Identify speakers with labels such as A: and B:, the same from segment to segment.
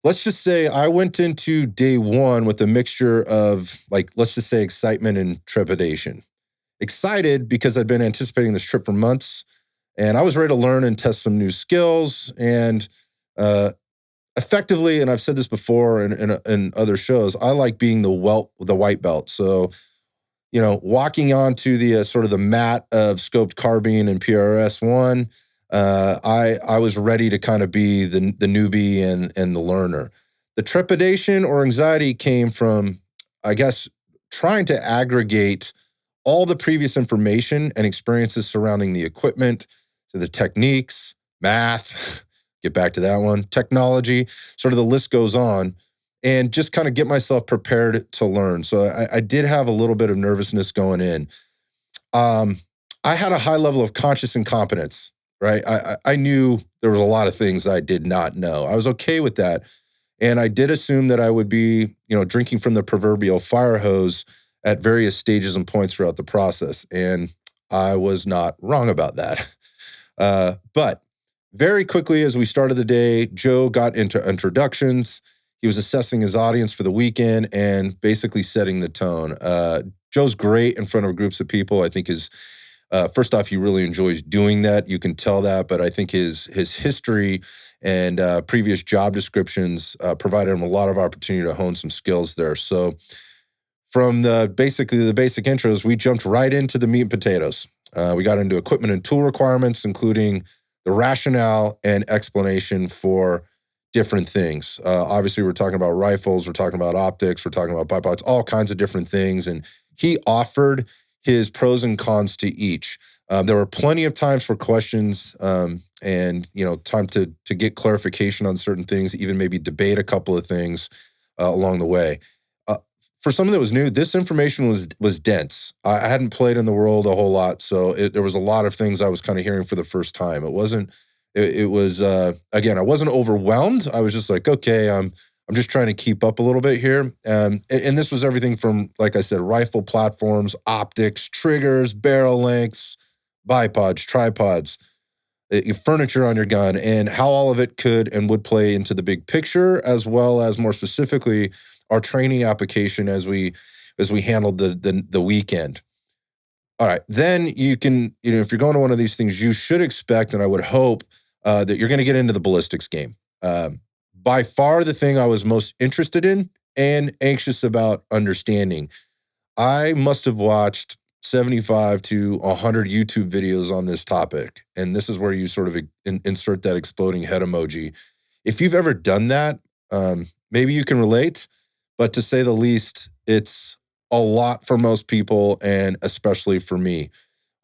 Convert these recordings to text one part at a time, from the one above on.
A: let's just say I went into day one with a mixture of, like, let's just say excitement and trepidation. Excited because I'd been anticipating this trip for months, and I was ready to learn and test some new skills. And uh, effectively, and I've said this before in other shows, I like being the white belt. So, walking onto the sort of the mat of scoped carbine and PRS-1, I was ready to kind of be the newbie and the learner. The trepidation or anxiety came from, I guess, trying to aggregate all the previous information and experiences surrounding the equipment, to the techniques, math, get back to that one, technology, sort of the list goes on, and just kind of get myself prepared to learn. So I did have a little bit of nervousness going in. Um, I had a high level of conscious incompetence, right? I knew there was a lot of things I did not know. I was okay with that. And I did assume that I would be, drinking from the proverbial fire hose at various stages and points throughout the process. And I was not wrong about that. But very quickly, as we started the day, Joe got into introductions. He was assessing his audience for the weekend and basically setting the tone. Joe's great in front of groups of people. I think first off, he really enjoys doing that. You can tell that, but I think his history and previous job descriptions provided him a lot of opportunity to hone some skills there. So from basically the basic intros, we jumped right into the meat and potatoes. We got into equipment and tool requirements, including the rationale and explanation for different things. Obviously, we're talking about rifles, we're talking about optics, we're talking about bipods, all kinds of different things. And he offered his pros and cons to each. There were plenty of times for questions and time to get clarification on certain things, even maybe debate a couple of things along the way. For someone that was new, this information was dense. I hadn't played in the world a whole lot, so there was a lot of things I was kind of hearing for the first time. It wasn't. It was again, I wasn't overwhelmed. I was just like, okay, I'm just trying to keep up a little bit here. And this was everything from, like I said, rifle platforms, optics, triggers, barrel lengths, bipods, tripods, furniture on your gun, and how all of it could and would play into the big picture, as well as more specifically our training application as we handled the weekend. All right, then you can, if you're going to one of these things, you should expect, and I would hope that you're going to get into the ballistics game. By far the thing I was most interested in and anxious about understanding. I must have watched 75 to 100 YouTube videos on this topic. And this is where you sort of insert that exploding head emoji. If you've ever done that, maybe you can relate, but to say the least, it's a lot for most people and especially for me.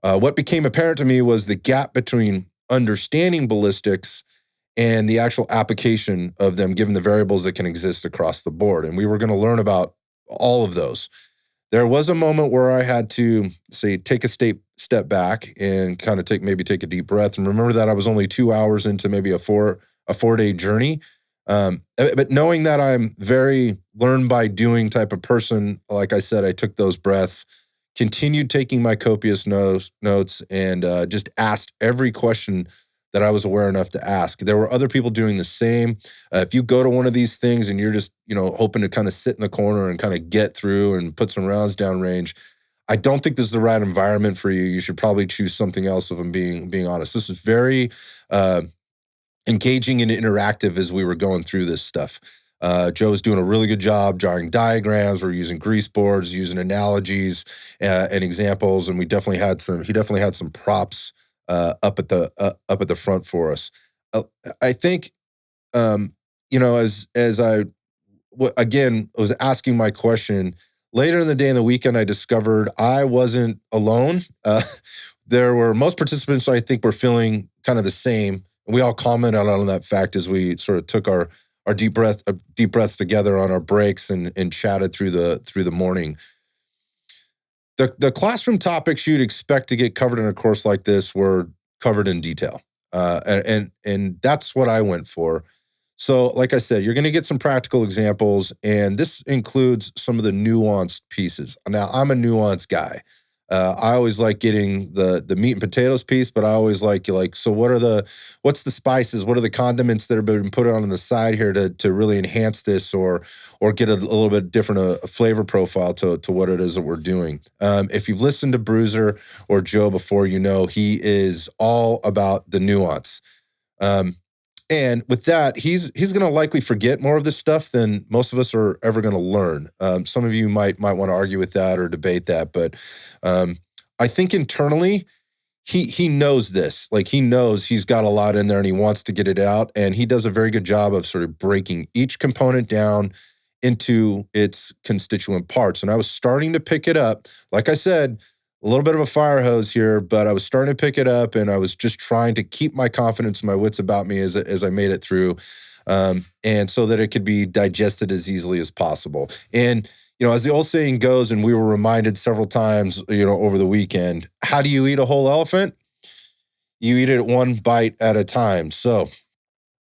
A: What became apparent to me was the gap between understanding ballistics and the actual application of them, given the variables that can exist across the board. And we were going to learn about all of those. There was a moment where I had to, say, take a step back and kind of take a deep breath. And remember that I was only 2 hours into maybe a 4-day journey. But knowing that I'm very learn by doing type of person, like I said, I took those breaths, continued taking my copious notes, and just asked every question that I was aware enough to ask. There were other people doing the same. If you go to one of these things and you're just, hoping to kind of sit in the corner and kind of get through and put some rounds down range, I don't think this is the right environment for you. You should probably choose something else, if I'm being honest. This is very engaging and interactive as we were going through this stuff. Joe was doing a really good job drawing diagrams. We're using grease boards, using analogies and examples, and he definitely had some props up at the front for us. I think, as I again was asking my question later in the day and the weekend, I discovered I wasn't alone. There were most participants I think were feeling kind of the same. And we all commented on that fact as we sort of took our deep breaths together on our breaks and chatted through the morning. The classroom topics you'd expect to get covered in a course like this were covered in detail, and that's what I went for. So, like I said, you're going to get some practical examples, and this includes some of the nuanced pieces. Now, I'm a nuanced guy. I always like getting the meat and potatoes piece, but I always like, so what's the spices? What are the condiments that have been put on the side here to really enhance this or get a little bit different a flavor profile to what it is that we're doing. If you've listened to Bruiser or Joe before, you know he is all about the nuance. And with that, he's going to likely forget more of this stuff than most of us are ever going to learn. Some of you might want to argue with that or debate that, but I think internally he knows this. Like he knows he's got a lot in there and he wants to get it out, and he does a very good job of sort of breaking each component down into its constituent parts. And I was starting to pick it up. Like I said, a little bit of a fire hose here, but I was starting to pick it up, and I was just trying to keep my confidence and my wits about me as I made it through, and so that it could be digested as easily as possible. And, as the old saying goes, and we were reminded several times, over the weekend, how do you eat a whole elephant? You eat it one bite at a time. So